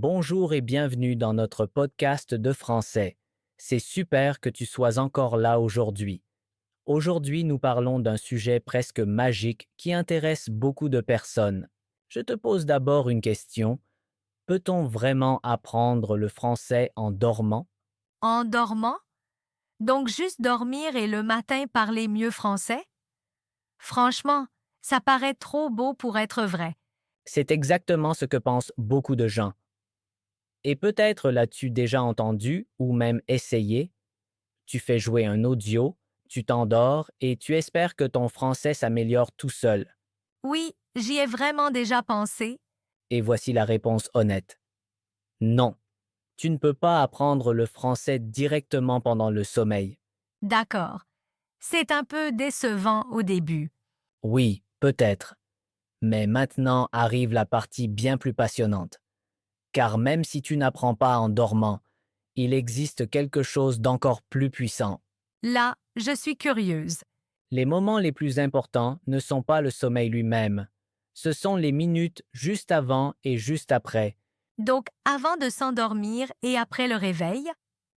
Bonjour et bienvenue dans notre podcast de français. C'est super que tu sois encore là aujourd'hui. Aujourd'hui, nous parlons d'un sujet presque magique qui intéresse beaucoup de personnes. Je te pose d'abord une question. Peut-on vraiment apprendre le français en dormant? En dormant? Donc juste dormir et le matin parler mieux français? Franchement, ça paraît trop beau pour être vrai. C'est exactement ce que pensent beaucoup de gens. Et peut-être l'as-tu déjà entendu ou même essayé. Tu fais jouer un audio, tu t'endors et tu espères que ton français s'améliore tout seul. Oui, j'y ai vraiment déjà pensé. Et voici la réponse honnête. Non, tu ne peux pas apprendre le français directement pendant le sommeil. D'accord. C'est un peu décevant au début. Oui, peut-être, mais maintenant arrive la partie bien plus passionnante. Car même si tu n'apprends pas en dormant, il existe quelque chose d'encore plus puissant. Là, je suis curieuse. Les moments les plus importants ne sont pas le sommeil lui-même, ce sont les minutes juste avant et juste après. Donc avant de s'endormir et après le réveil?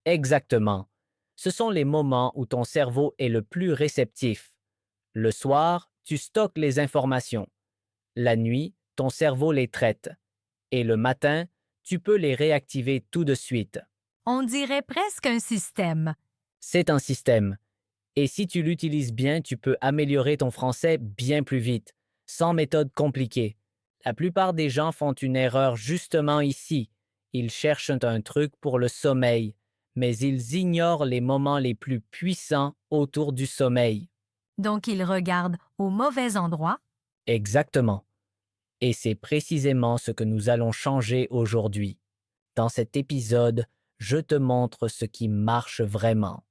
Exactement. Ce sont les moments où ton cerveau est le plus réceptif. Le soir, tu stockes les informations. La nuit, ton cerveau les traite. Et le matin, tu peux les réactiver tout de suite. On dirait presque un système. C'est un système. Et si tu l'utilises bien, tu peux améliorer ton français bien plus vite, sans méthode compliquée. La plupart des gens font une erreur justement ici. Ils cherchent un truc pour le sommeil, mais ils ignorent les moments les plus puissants autour du sommeil. Donc ils regardent au mauvais endroit. Exactement. Et c'est précisément ce que nous allons changer aujourd'hui. Dans cet épisode, je te montre ce qui marche vraiment,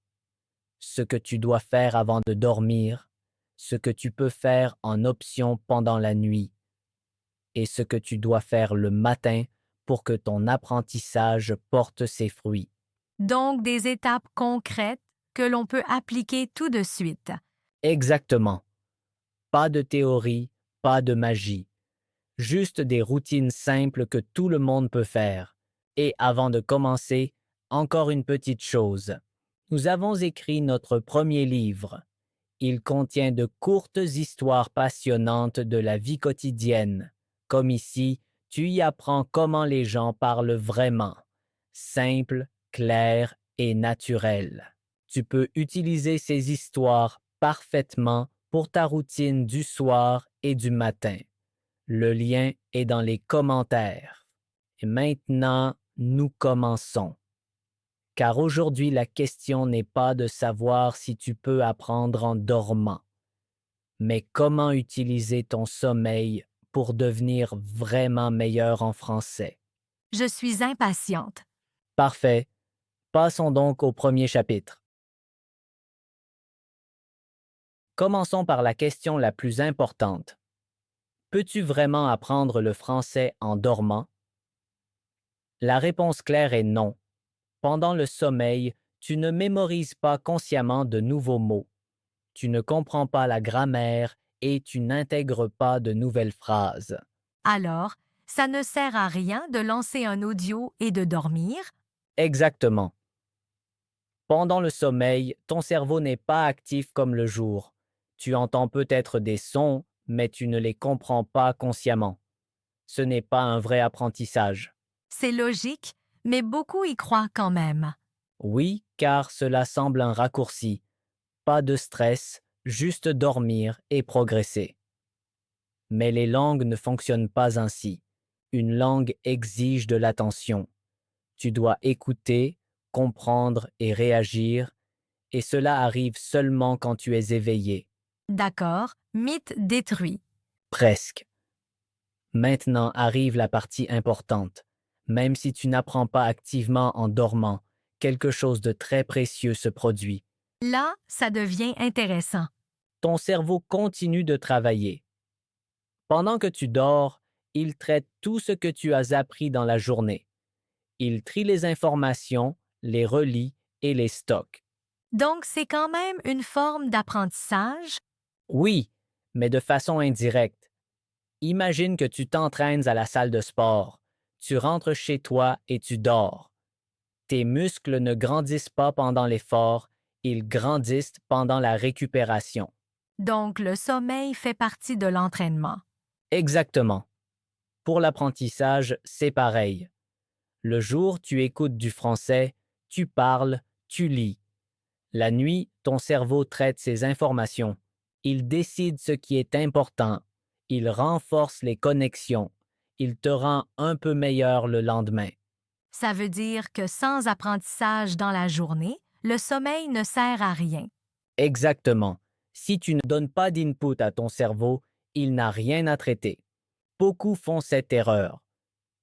ce que tu dois faire avant de dormir, ce que tu peux faire en option pendant la nuit et ce que tu dois faire le matin pour que ton apprentissage porte ses fruits. Donc des étapes concrètes que l'on peut appliquer tout de suite. Exactement. Pas de théorie, pas de magie. Juste des routines simples que tout le monde peut faire. Et avant de commencer, encore une petite chose. Nous avons écrit notre premier livre. Il contient de courtes histoires passionnantes de la vie quotidienne. Comme ici, tu y apprends comment les gens parlent vraiment. Simple, clair et naturel. Tu peux utiliser ces histoires parfaitement pour ta routine du soir et du matin. Le lien est dans les commentaires. Et maintenant, nous commençons. Car aujourd'hui, la question n'est pas de savoir si tu peux apprendre en dormant, mais comment utiliser ton sommeil pour devenir vraiment meilleur en français. Je suis impatiente. Parfait. Passons donc au premier chapitre. Commençons par la question la plus importante. Peux-tu vraiment apprendre le français en dormant? La réponse claire est non. Pendant le sommeil, tu ne mémorises pas consciemment de nouveaux mots. Tu ne comprends pas la grammaire et tu n'intègres pas de nouvelles phrases. Alors, ça ne sert à rien de lancer un audio et de dormir? Exactement. Pendant le sommeil, ton cerveau n'est pas actif comme le jour. Tu entends peut-être des sons, mais tu ne les comprends pas consciemment. Ce n'est pas un vrai apprentissage. C'est logique, mais beaucoup y croient quand même. Oui, car cela semble un raccourci. Pas de stress, juste dormir et progresser. Mais les langues ne fonctionnent pas ainsi. Une langue exige de l'attention. Tu dois écouter, comprendre et réagir, et cela arrive seulement quand tu es éveillé. D'accord, mythe détruit. Presque. Maintenant arrive la partie importante. Même si tu n'apprends pas activement en dormant, quelque chose de très précieux se produit. Là, ça devient intéressant. Ton cerveau continue de travailler. Pendant que tu dors, il traite tout ce que tu as appris dans la journée. Il trie les informations, les relie et les stocke. Donc, c'est quand même une forme d'apprentissage? Oui, mais de façon indirecte. Imagine que tu t'entraînes à la salle de sport. Tu rentres chez toi et tu dors. Tes muscles ne grandissent pas pendant l'effort, ils grandissent pendant la récupération. Donc le sommeil fait partie de l'entraînement. Exactement. Pour l'apprentissage, c'est pareil. Le jour, tu écoutes du français, tu parles, tu lis. La nuit, ton cerveau traite ces informations. Il décide ce qui est important. Il renforce les connexions. Il te rend un peu meilleur le lendemain. Ça veut dire que sans apprentissage dans la journée, le sommeil ne sert à rien. Exactement. Si tu ne donnes pas d'input à ton cerveau, il n'a rien à traiter. Beaucoup font cette erreur.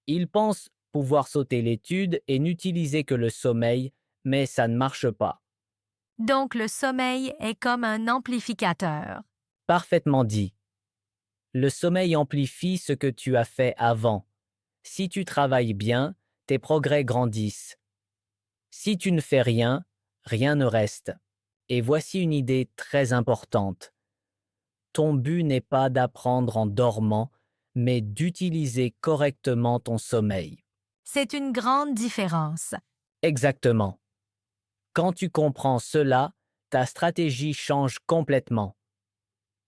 Ils pensent pouvoir sauter l'étude et n'utiliser que le sommeil, mais ça ne marche pas. Donc le sommeil est comme un amplificateur. Parfaitement dit. Le sommeil amplifie ce que tu as fait avant. Si tu travailles bien, tes progrès grandissent. Si tu ne fais rien, rien ne reste. Et voici une idée très importante. Ton but n'est pas d'apprendre en dormant, mais d'utiliser correctement ton sommeil. C'est une grande différence. Exactement. Quand tu comprends cela, ta stratégie change complètement.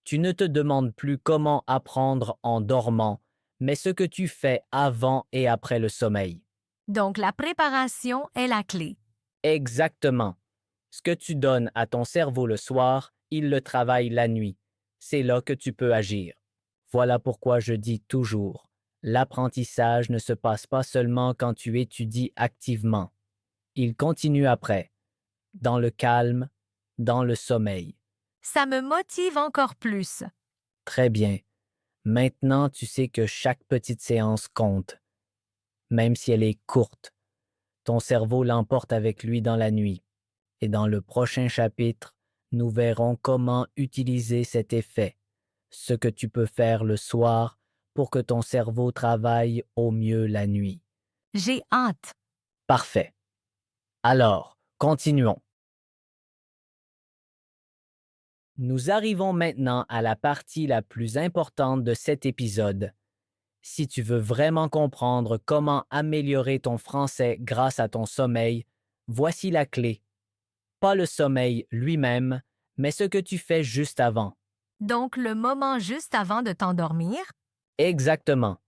Tu ne te demandes plus comment apprendre en dormant, mais ce que tu fais avant et après le sommeil. Donc la préparation est la clé. Exactement. Ce que tu donnes à ton cerveau le soir, il le travaille la nuit. C'est là que tu peux agir. Voilà pourquoi je dis toujours, l'apprentissage ne se passe pas seulement quand tu étudies activement. Il continue après, dans le calme, dans le sommeil. Ça me motive encore plus. Très bien. Maintenant, tu sais que chaque petite séance compte, même si elle est courte. Ton cerveau l'emporte avec lui dans la nuit. Et dans le prochain chapitre, nous verrons comment utiliser cet effet, ce que tu peux faire le soir pour que ton cerveau travaille au mieux la nuit. J'ai hâte. Parfait. Alors, continuons. Nous arrivons maintenant à la partie la plus importante de cet épisode. Si tu veux vraiment comprendre comment améliorer ton français grâce à ton sommeil, voici la clé. Pas le sommeil lui-même, mais ce que tu fais juste avant. Donc le moment juste avant de t'endormir? Exactement.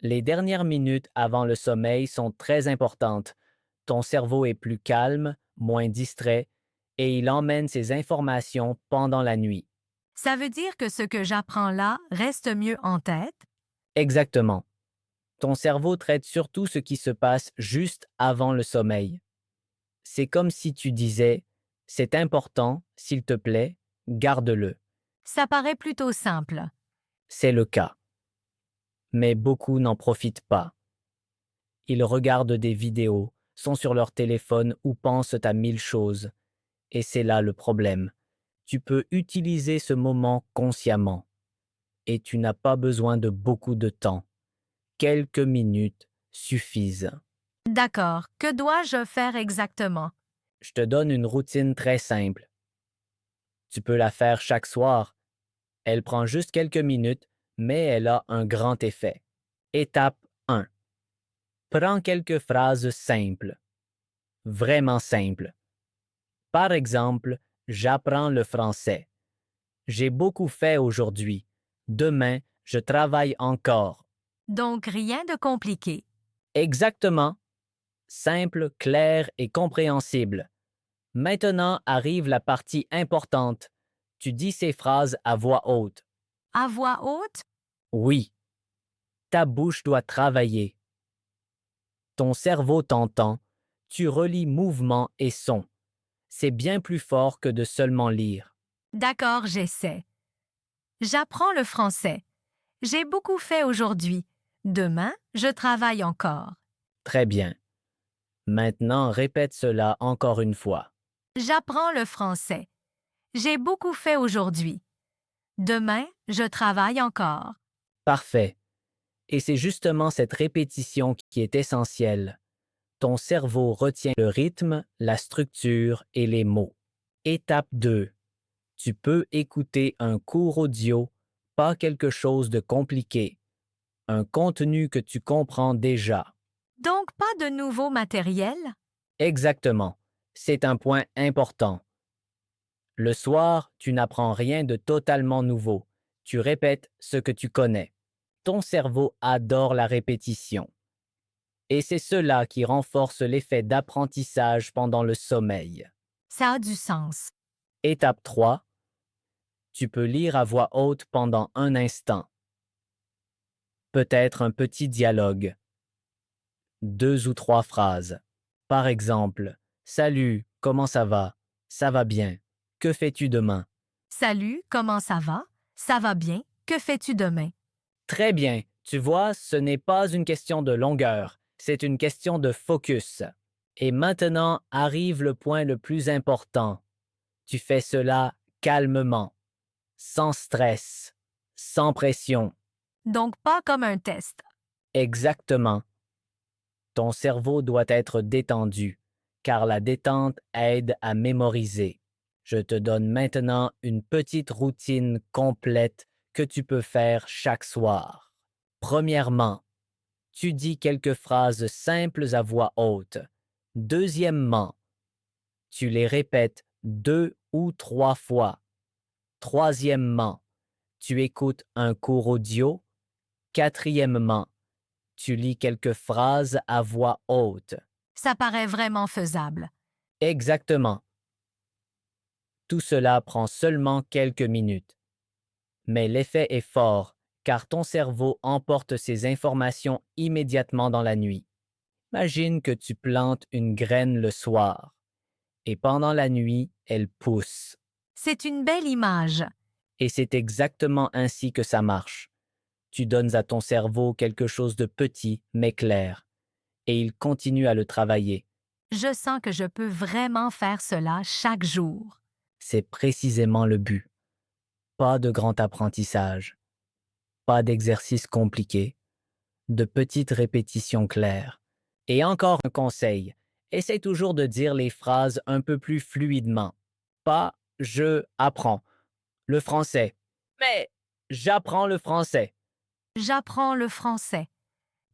Les dernières minutes avant le sommeil sont très importantes. Ton cerveau est plus calme, moins distrait, et il emmène ses informations pendant la nuit. Ça veut dire que ce que j'apprends là reste mieux en tête? Exactement. Ton cerveau traite surtout ce qui se passe juste avant le sommeil. C'est comme si tu disais, c'est important, s'il te plaît, garde-le. Ça paraît plutôt simple. C'est le cas. Mais beaucoup n'en profitent pas. Ils regardent des vidéos, sont sur leur téléphone ou pensent à mille choses. Et c'est là le problème. Tu peux utiliser ce moment consciemment. Et tu n'as pas besoin de beaucoup de temps. Quelques minutes suffisent. D'accord. Que dois-je faire exactement? Je te donne une routine très simple. Tu peux la faire chaque soir. Elle prend juste quelques minutes, mais elle a un grand effet. Étape 1. Prends quelques phrases simples. Vraiment simples. Par exemple, j'apprends le français. J'ai beaucoup fait aujourd'hui. Demain, je travaille encore. Donc rien de compliqué. Exactement. Simple, clair et compréhensible. Maintenant arrive la partie importante. Tu dis ces phrases à voix haute. À voix haute? Oui, ta bouche doit travailler. Ton cerveau t'entend. Tu relis mouvement et son. C'est bien plus fort que de seulement lire. D'accord, j'essaie. J'apprends le français. J'ai beaucoup fait aujourd'hui. Demain, je travaille encore. Très bien. Maintenant, répète cela encore une fois. J'apprends le français. J'ai beaucoup fait aujourd'hui. Demain, je travaille encore. Parfait. Et c'est justement cette répétition qui est essentielle. Ton cerveau retient le rythme, la structure et les mots. Étape 2. Tu peux écouter un cours audio, pas quelque chose de compliqué. un contenu que tu comprends déjà. Donc pas de nouveau matériel? Exactement. C'est un point important. Le soir, tu n'apprends rien de totalement nouveau. Tu répètes ce que tu connais. Ton cerveau adore la répétition. Et c'est cela qui renforce l'effet d'apprentissage pendant le sommeil. Ça a du sens. Étape 3. Tu peux lire à voix haute pendant un instant. Peut-être un petit dialogue. 2 ou 3 phrases. Par exemple, Salut, comment ça va? Ça va bien. Que fais-tu demain? Salut, comment ça va? Ça va bien? Que fais-tu demain? Très bien. Tu vois, ce n'est pas une question de longueur, c'est une question de focus. Et maintenant arrive le point le plus important. Tu fais cela calmement, sans stress, sans pression. Donc pas comme un test. Exactement. Ton cerveau doit être détendu, car la détente aide à mémoriser. Je te donne maintenant une petite routine complète que tu peux faire chaque soir. Premièrement, tu dis quelques phrases simples à voix haute. Deuxièmement, tu les répètes 2 ou 3 fois. Troisièmement, tu écoutes un cours audio. Quatrièmement, tu lis quelques phrases à voix haute. Ça paraît vraiment faisable. Exactement. Tout cela prend seulement quelques minutes. Mais l'effet est fort, car ton cerveau emporte ces informations immédiatement dans la nuit. Imagine que tu plantes une graine le soir, et pendant la nuit, elle pousse. C'est une belle image. Et c'est exactement ainsi que ça marche. Tu donnes à ton cerveau quelque chose de petit mais clair, et il continue à le travailler. Je sens que je peux vraiment faire cela chaque jour. C'est précisément le but. Pas de grand apprentissage, pas d'exercice compliqué, de petites répétitions claires. Et encore un conseil, essaie toujours de dire les phrases un peu plus fluidement. Pas je apprends le français, mais j'apprends le français. J'apprends le français.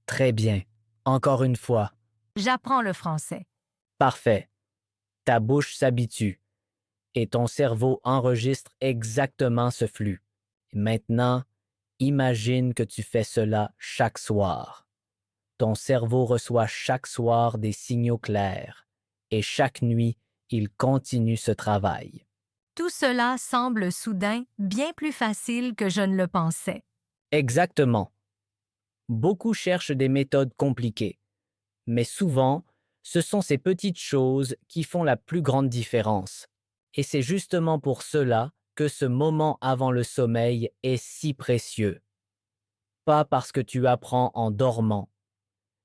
Très bien. Encore une fois. J'apprends le français. Parfait. Ta bouche s'habitue et ton cerveau enregistre exactement ce flux. Et maintenant, imagine que tu fais cela chaque soir. Ton cerveau reçoit chaque soir des signaux clairs et chaque nuit, il continue ce travail. Tout cela semble soudain bien plus facile que je ne le pensais. Exactement. Beaucoup cherchent des méthodes compliquées, mais souvent, ce sont ces petites choses qui font la plus grande différence. Et c'est justement pour cela que ce moment avant le sommeil est si précieux. Pas parce que tu apprends en dormant,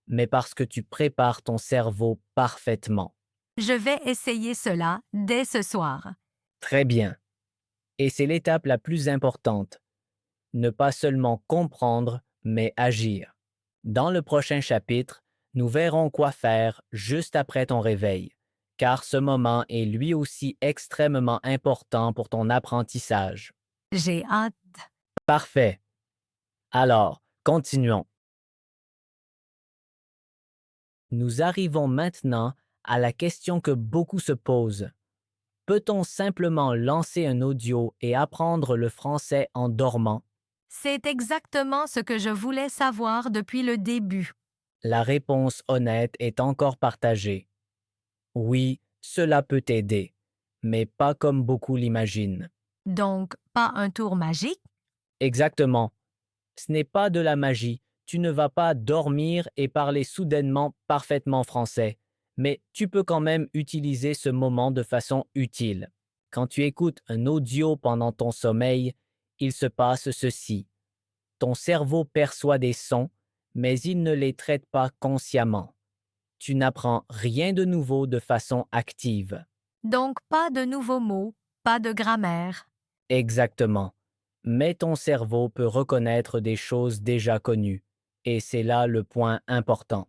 mais parce que tu prépares ton cerveau parfaitement. Je vais essayer cela dès ce soir. Très bien. Et c'est l'étape la plus importante. Ne pas seulement comprendre, mais agir. Dans le prochain chapitre, nous verrons quoi faire juste après ton réveil, car ce moment est lui aussi extrêmement important pour ton apprentissage. J'ai hâte. Parfait. Alors, continuons. Nous arrivons maintenant à la question que beaucoup se posent. Peut-on simplement lancer un audio et apprendre le français en dormant? C'est exactement ce que je voulais savoir depuis le début. La réponse honnête est encore partagée. Oui, cela peut t'aider, mais pas comme beaucoup l'imaginent. Donc, pas un tour magique? Exactement. Ce n'est pas de la magie. Tu ne vas pas dormir et parler soudainement parfaitement français, mais tu peux quand même utiliser ce moment de façon utile. Quand tu écoutes un audio pendant ton sommeil, il se passe ceci. Ton cerveau perçoit des sons, mais il ne les traite pas consciemment. Tu n'apprends rien de nouveau de façon active. Donc, pas de nouveaux mots, pas de grammaire. Exactement. Mais ton cerveau peut reconnaître des choses déjà connues, et c'est là le point important.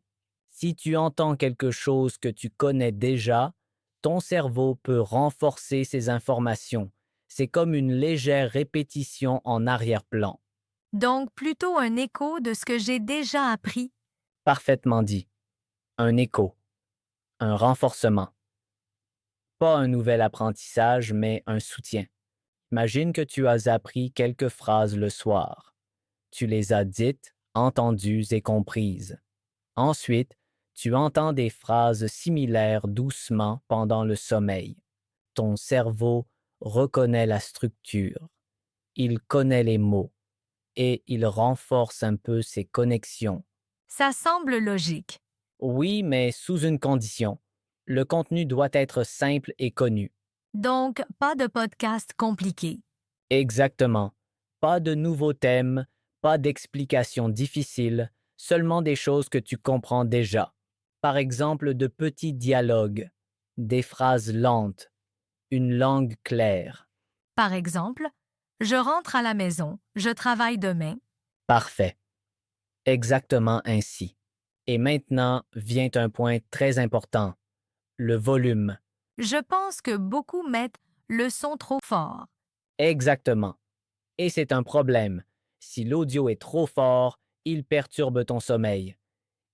Si tu entends quelque chose que tu connais déjà, ton cerveau peut renforcer ces informations. C'est comme une légère répétition en arrière-plan. Donc plutôt un écho de ce que j'ai déjà appris. Parfaitement dit. Un écho, un renforcement. Pas un nouvel apprentissage, mais un soutien. Imagine que tu as appris quelques phrases le soir. Tu les as dites, entendues et comprises. Ensuite, tu entends des phrases similaires doucement pendant le sommeil. Ton cerveau reconnaît la structure. Il connaît les mots et il renforce un peu ses connexions. Ça semble logique. Oui, mais sous une condition. Le contenu doit être simple et connu. Donc pas de podcast compliqué. Exactement. Pas de nouveaux thèmes, pas d'explications difficiles, seulement des choses que tu comprends déjà. Par exemple, de petits dialogues, des phrases lentes, une langue claire. Par exemple, je rentre à la maison, je travaille demain. Parfait. Exactement ainsi. Et maintenant vient un point très important, le volume. Je pense que beaucoup mettent le son trop fort. Exactement. Et c'est un problème. Si l'audio est trop fort, il perturbe ton sommeil.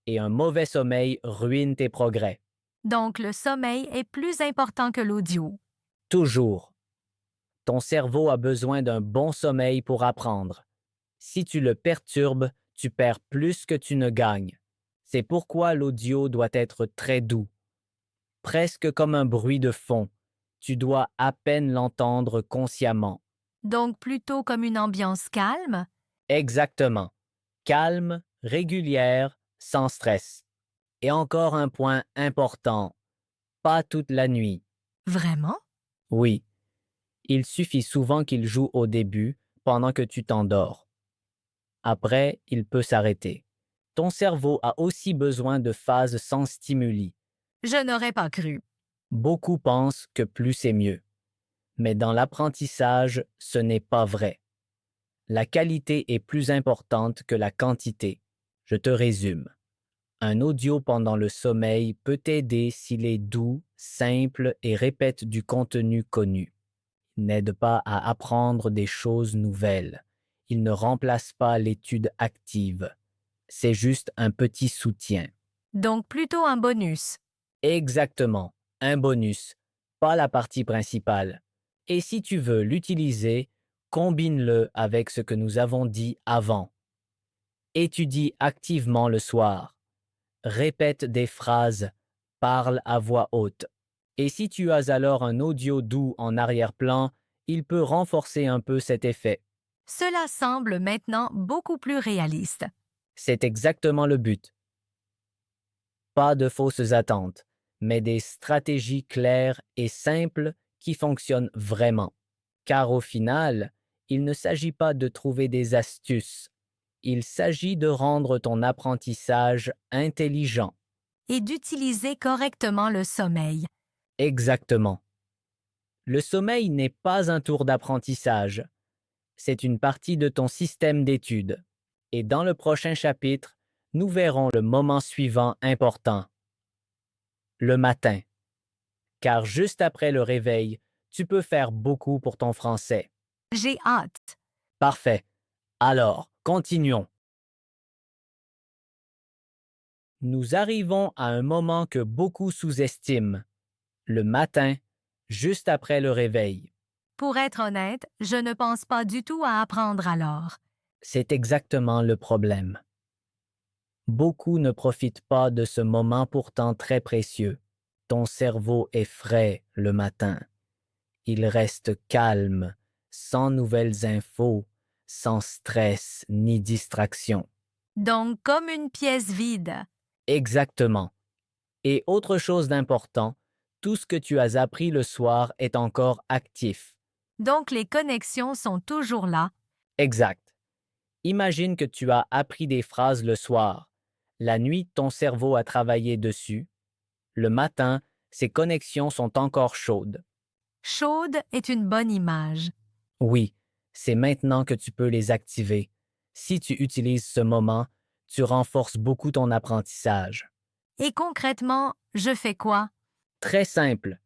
Et un mauvais sommeil ruine tes progrès. Donc le sommeil est plus important que l'audio. Toujours. Ton cerveau a besoin d'un bon sommeil pour apprendre. Si tu le perturbes, tu perds plus que tu ne gagnes. C'est pourquoi l'audio doit être très doux, presque comme un bruit de fond. Tu dois à peine l'entendre consciemment. Donc plutôt comme une ambiance calme. Exactement. Calme, régulière, sans stress. Et encore un point important, pas toute la nuit. Vraiment? Oui, il suffit souvent qu'il joue au début pendant que tu t'endors. Après, il peut s'arrêter. Ton cerveau a aussi besoin de phases sans stimuli. Je n'aurais pas cru. Beaucoup pensent que plus c'est mieux. Mais dans l'apprentissage, ce n'est pas vrai. La qualité est plus importante que la quantité. Je te résume. Un audio pendant le sommeil peut t'aider s'il est doux, simple et répète du contenu connu. Il n'aide pas à apprendre des choses nouvelles. Il ne remplace pas l'étude active. C'est juste un petit soutien. Donc plutôt un bonus. Exactement, un bonus, pas la partie principale. Et si tu veux l'utiliser, combine-le avec ce que nous avons dit avant. Étudie activement le soir. Répète des phrases, parle à voix haute. Et si tu as alors un audio doux en arrière-plan, il peut renforcer un peu cet effet. Cela semble maintenant beaucoup plus réaliste. C'est exactement le but. Pas de fausses attentes, mais des stratégies claires et simples qui fonctionnent vraiment. Car au final, il ne s'agit pas de trouver des astuces. Il s'agit de rendre ton apprentissage intelligent. Et d'utiliser correctement le sommeil. Exactement. Le sommeil n'est pas un tour d'apprentissage. C'est une partie de ton système d'études. Et dans le prochain chapitre, nous verrons le moment suivant important, le matin. Car juste après le réveil, tu peux faire beaucoup pour ton français. J'ai hâte. Parfait. Alors, continuons. Nous arrivons à un moment que beaucoup sous-estiment, le matin, juste après le réveil. Pour être honnête, je ne pense pas du tout à apprendre alors. C'est exactement le problème. Beaucoup ne profitent pas de ce moment pourtant très précieux. Ton cerveau est frais le matin. Il reste calme, sans nouvelles infos, sans stress ni distraction. Donc comme une pièce vide. Exactement. Et autre chose d'important, tout ce que tu as appris le soir est encore actif. Donc les connexions sont toujours là. Exact. Imagine que tu as appris des phrases le soir. La nuit, ton cerveau a travaillé dessus. Le matin, ces connexions sont encore chaudes. Chaude est une bonne image. Oui, c'est maintenant que tu peux les activer. Si tu utilises ce moment, tu renforces beaucoup ton apprentissage. Et concrètement, je fais quoi? Très simple.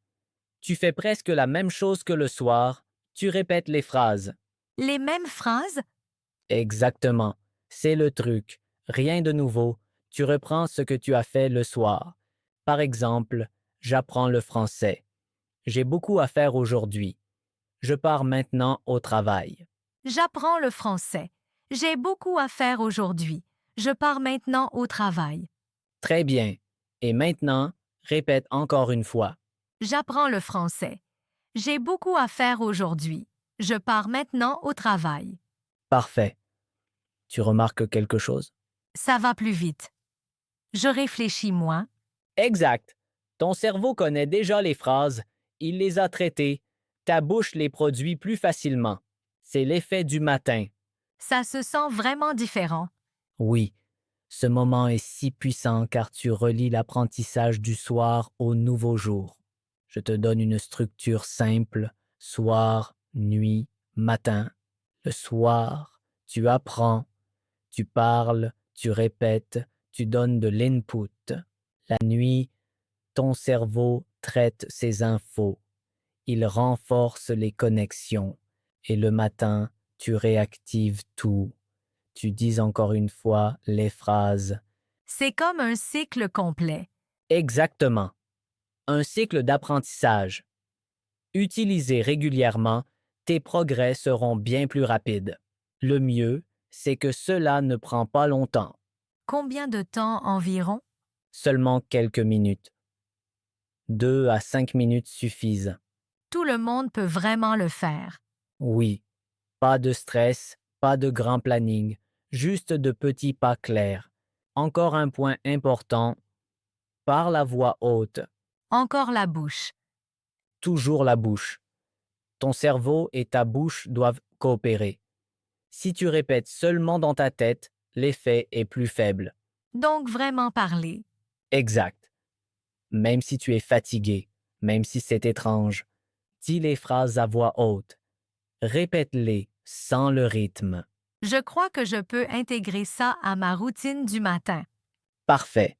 Tu fais presque la même chose que le soir, tu répètes les phrases. Les mêmes phrases? Exactement. C'est le truc. Rien de nouveau. Tu reprends ce que tu as fait le soir. Par exemple, j'apprends le français. J'ai beaucoup à faire aujourd'hui. Je pars maintenant au travail. J'apprends le français. J'ai beaucoup à faire aujourd'hui. Je pars maintenant au travail. Très bien. Et maintenant, répète encore une fois. J'apprends le français. J'ai beaucoup à faire aujourd'hui. Je pars maintenant au travail. Parfait. Tu remarques quelque chose? Ça va plus vite. Je réfléchis moins. Exact. Ton cerveau connaît déjà les phrases, il les a traitées, ta bouche les produit plus facilement. C'est l'effet du matin. Ça se sent vraiment différent. Oui, ce moment est si puissant car tu relis l'apprentissage du soir au nouveau jour. Je te donne une structure simple, soir, nuit, matin. Le soir, tu apprends, tu parles, tu répètes, tu donnes de l'input. La nuit, ton cerveau traite ces infos. Il renforce les connexions. Et le matin, tu réactives tout. Tu dis encore une fois les phrases. C'est comme un cycle complet. Exactement. Un cycle d'apprentissage. Utilisé régulièrement, tes progrès seront bien plus rapides. Le mieux, c'est que cela ne prend pas longtemps, Combien de temps environ? seulement quelques minutes. 2 à 5 minutes suffisent. Tout le monde peut vraiment le faire. Oui, pas de stress, pas de grand planning, juste de petits pas clairs. Encore un point important, parle à voix haute, Encore la bouche. toujours la bouche. Ton cerveau et ta bouche doivent coopérer. Si tu répètes seulement dans ta tête, l'effet est plus faible. Donc vraiment parler. Exact. Même si tu es fatigué, même si c'est étrange, dis les phrases à voix haute. Répète-les sans le rythme. Je crois que je peux intégrer ça à ma routine du matin. Parfait.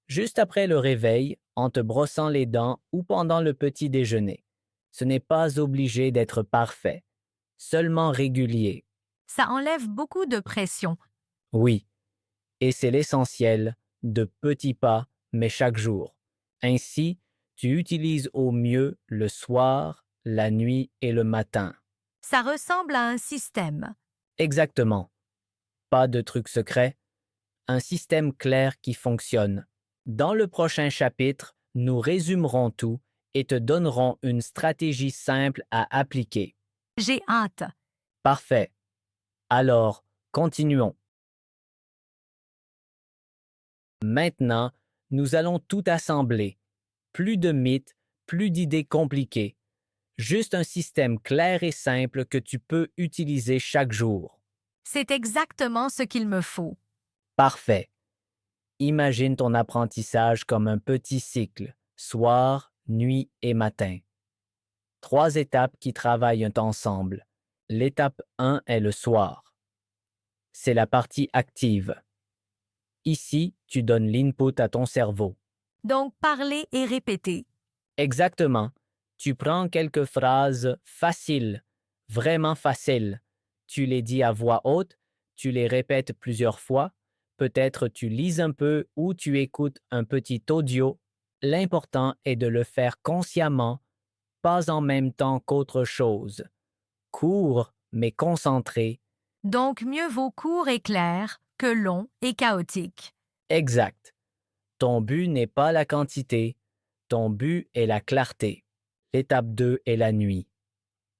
Juste après le réveil, en te brossant les dents ou pendant le petit déjeuner. Ce n'est pas obligé d'être parfait, seulement régulier. Ça enlève beaucoup de pression. Oui, et c'est l'essentiel, de petits pas, mais chaque jour. Ainsi, tu utilises au mieux le soir, la nuit et le matin. Ça ressemble à un système. Exactement. Pas de truc secret, un système clair qui fonctionne. Dans le prochain chapitre, nous résumerons tout et te donnerons une stratégie simple à appliquer. J'ai hâte. Parfait. Alors, continuons. Maintenant, nous allons tout assembler. Plus de mythes, plus d'idées compliquées. Juste un système clair et simple que tu peux utiliser chaque jour. C'est exactement ce qu'il me faut. Parfait. Imagine ton apprentissage comme un petit cycle, soir, nuit et matin. 3 étapes qui travaillent ensemble. L'étape 1 est le soir. C'est la partie active. Ici, tu donnes l'input à ton cerveau. Donc parler et répéter. Exactement. Tu prends quelques phrases faciles, vraiment faciles. Tu les dis à voix haute, tu les répètes plusieurs fois. Peut-être tu lis un peu ou tu écoutes un petit audio. L'important est de le faire consciemment, pas en même temps qu'autre chose. Court, mais concentré. Donc mieux vaut court et clair que long et chaotique. Exact. Ton but n'est pas la quantité, ton but est la clarté. L'étape 2 est la nuit.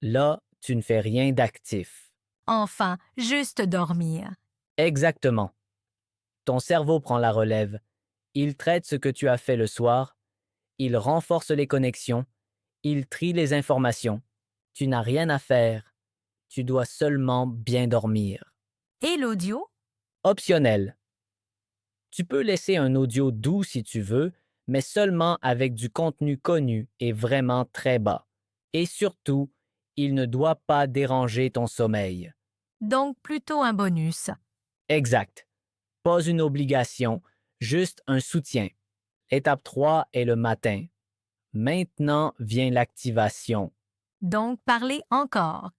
Là, tu ne fais rien d'actif. Enfin, juste dormir. Exactement. Ton cerveau prend la relève. Il traite ce que tu as fait le soir. Il renforce les connexions. Il trie les informations. Tu n'as rien à faire. Tu dois seulement bien dormir. Et l'audio? Optionnel. Tu peux laisser un audio doux si tu veux, mais seulement avec du contenu connu et vraiment très bas. Et surtout, il ne doit pas déranger ton sommeil. Donc plutôt un bonus. Exact. Pas une obligation, juste un soutien. Étape 3 est le matin. Maintenant vient l'activation. Donc parler encore.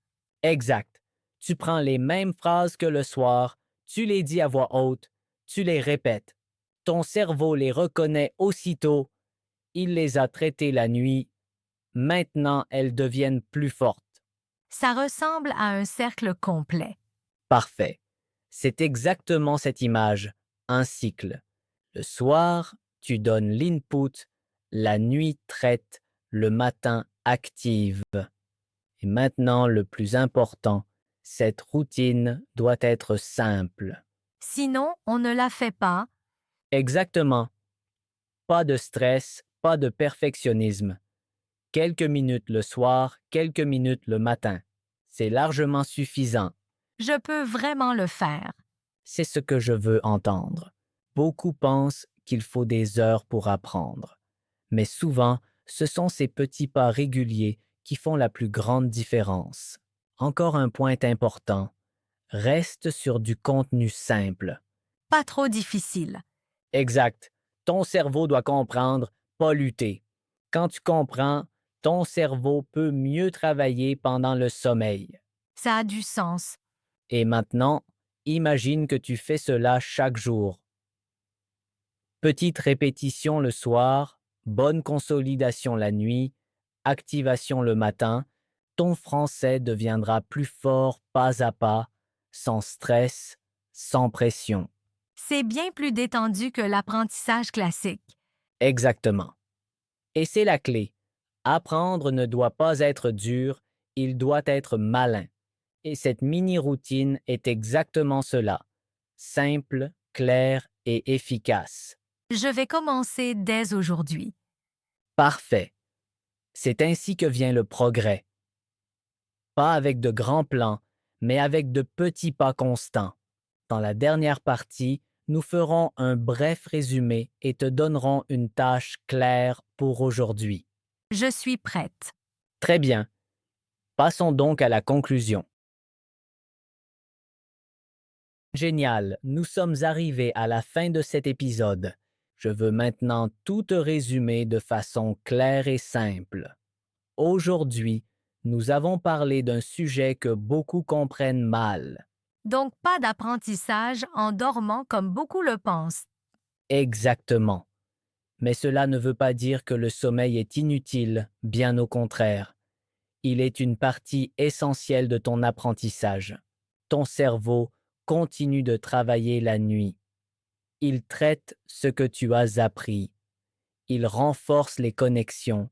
Exact. Tu prends les mêmes phrases que le soir, tu les dis à voix haute, tu les répètes. Ton cerveau les reconnaît aussitôt, il les a traitées la nuit, maintenant elles deviennent plus fortes. Ça ressemble à un cercle complet. Parfait. C'est exactement cette image, un cycle. Le soir, tu donnes l'input, la nuit traite, le matin active. Et maintenant, le plus important, cette routine doit être simple. Sinon, on ne la fait pas. Exactement. Pas de stress, pas de perfectionnisme. Quelques minutes le soir, quelques minutes le matin. C'est largement suffisant. Je peux vraiment le faire. C'est ce que je veux entendre. Beaucoup pensent qu'il faut des heures pour apprendre. Mais souvent, ce sont ces petits pas réguliers qui font la plus grande différence. Encore un point important. Reste sur du contenu simple. Pas trop difficile. Exact. Ton cerveau doit comprendre, pas lutter. Quand tu comprends, ton cerveau peut mieux travailler pendant le sommeil. Ça a du sens. Et maintenant, imagine que tu fais cela chaque jour. Petite répétition le soir, bonne consolidation la nuit, activation le matin, ton français deviendra plus fort pas à pas, sans stress, sans pression. C'est bien plus détendu que l'apprentissage classique. Exactement. Et c'est la clé. Apprendre ne doit pas être dur, il doit être malin. Et cette mini-routine est exactement cela. Simple, clair et efficace. Je vais commencer dès aujourd'hui. Parfait. C'est ainsi que vient le progrès. Pas avec de grands plans, mais avec de petits pas constants. Dans la dernière partie, nous ferons un bref résumé et te donnerons une tâche claire pour aujourd'hui. Je suis prête. Très bien. Passons donc à la conclusion. Génial, nous sommes arrivés à la fin de cet épisode. Je veux maintenant tout te résumer de façon claire et simple. Aujourd'hui, nous avons parlé d'un sujet que beaucoup comprennent mal. Donc pas d'apprentissage en dormant comme beaucoup le pensent. Exactement. Mais cela ne veut pas dire que le sommeil est inutile, bien au contraire. Il est une partie essentielle de ton apprentissage. Ton cerveau continue de travailler la nuit. Il traite ce que tu as appris. Il renforce les connexions.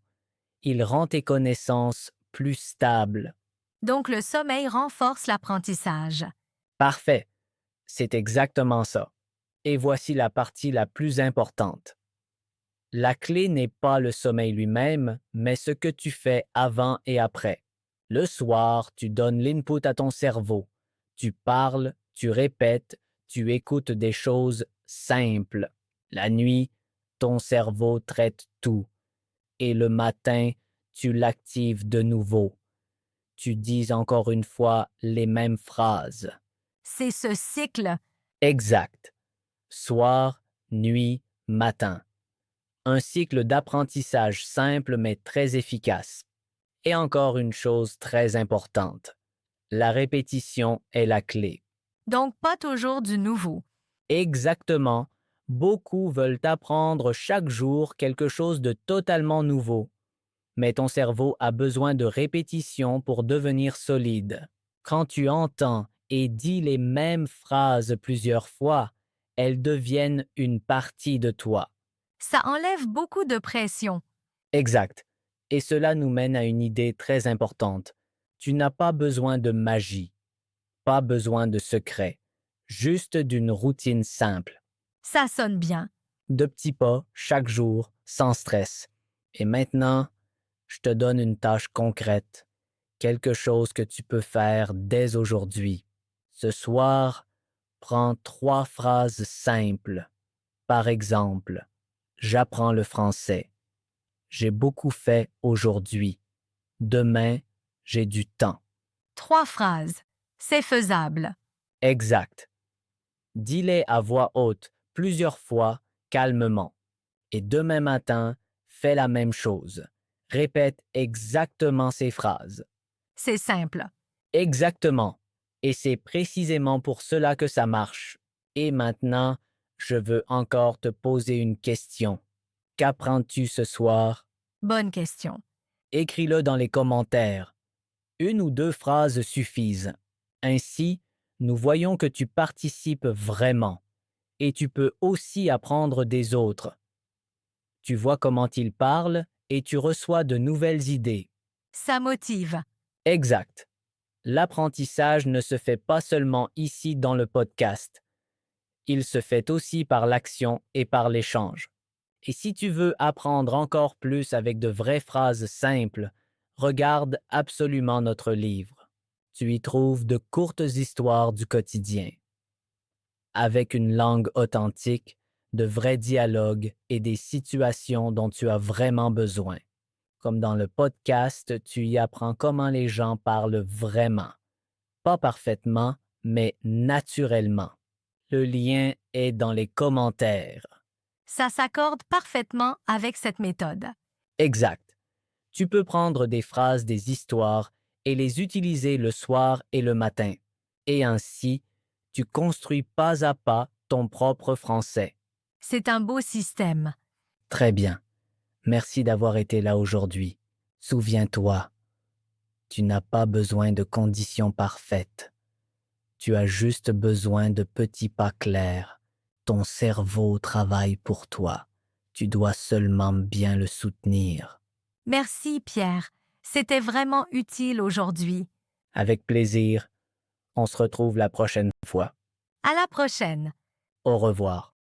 Il rend tes connaissances plus stables. Donc le sommeil renforce l'apprentissage. Parfait. C'est exactement ça. Et voici la partie la plus importante. La clé n'est pas le sommeil lui-même, mais ce que tu fais avant et après. Le soir, tu donnes l'input à ton cerveau. Tu parles, tu répètes, tu écoutes des choses simples. La nuit, ton cerveau traite tout. Et le matin, tu l'actives de nouveau. Tu dis encore une fois les mêmes phrases. C'est ce cycle. Exact. Soir, nuit, matin. Un cycle d'apprentissage simple mais très efficace. Et encore une chose très importante. La répétition est la clé. Donc pas toujours du nouveau. Exactement. Beaucoup veulent apprendre chaque jour quelque chose de totalement nouveau. Mais ton cerveau a besoin de répétition pour devenir solide. Quand tu entends et dis les mêmes phrases plusieurs fois, elles deviennent une partie de toi. Ça enlève beaucoup de pression. Exact. Et cela nous mène à une idée très importante. Tu n'as pas besoin de magie, pas besoin de secret, juste d'une routine simple. Ça sonne bien. De petits pas chaque jour, sans stress. Et maintenant, je te donne une tâche concrète, quelque chose que tu peux faire dès aujourd'hui. Ce soir, prends 3 phrases simples. Par exemple, j'apprends le français. J'ai beaucoup fait aujourd'hui. Demain, j'ai du temps. 3 phrases. C'est faisable. Exact. Dis-les à voix haute plusieurs fois, calmement. Et demain matin, fais la même chose. Répète exactement ces phrases. C'est simple. Exactement. Et c'est précisément pour cela que ça marche. Et maintenant, je veux encore te poser une question. Qu'apprends-tu ce soir? Bonne question. Écris-le dans les commentaires. Une ou deux phrases suffisent. Ainsi, nous voyons que tu participes vraiment. Et tu peux aussi apprendre des autres. Tu vois comment ils parlent et tu reçois de nouvelles idées. Ça motive. Exact. L'apprentissage ne se fait pas seulement ici dans le podcast. Il se fait aussi par l'action et par l'échange. Et si tu veux apprendre encore plus avec de vraies phrases simples, regarde absolument notre livre. Tu y trouves de courtes histoires du quotidien. Avec une langue authentique, de vrais dialogues et des situations dont tu as vraiment besoin. Comme dans le podcast, tu y apprends comment les gens parlent vraiment. Pas parfaitement, mais naturellement. Le lien est dans les commentaires. Ça s'accorde parfaitement avec cette méthode. Exact. Tu peux prendre des phrases des histoires et les utiliser le soir et le matin. Et ainsi, tu construis pas à pas ton propre français. C'est un beau système. Très bien. Merci d'avoir été là aujourd'hui. Souviens-toi, tu n'as pas besoin de conditions parfaites. Tu as juste besoin de petits pas clairs. Ton cerveau travaille pour toi. Tu dois seulement bien le soutenir. Merci, Pierre. C'était vraiment utile aujourd'hui. Avec plaisir. On se retrouve la prochaine fois. À la prochaine. Au revoir.